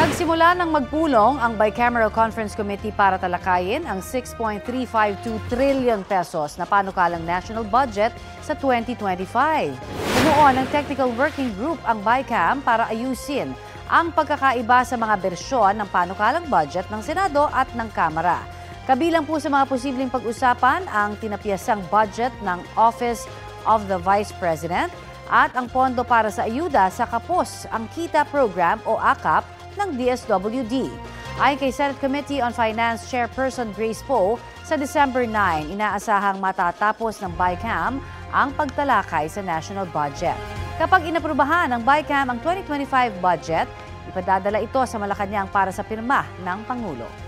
Nagsimula ng magpulong ang Bicameral Conference Committee para talakayin ang 6.352 trillion pesos na panukalang national budget sa 2025. Bumuo ng Technical Working Group ang BICAM para ayusin ang pagkakaiba sa mga bersyon ng panukalang budget ng Senado at ng Kamara. Kabilang po sa mga posibleng pag-usapan ang tinapyasang budget ng Office of the Vice President at ang pondo para sa ayuda sa kapos ang KITA program o AKAP ng DSWD. Ayon kay Senate Committee on Finance Chairperson Grace Poe, sa December 9, inaasahang matatapos ng BICAM ang pagtalakay sa national budget. Kapag inaprubahan ng BICAM ang 2025 budget, ipadadala ito sa Malacanang para sa pirma ng Pangulo.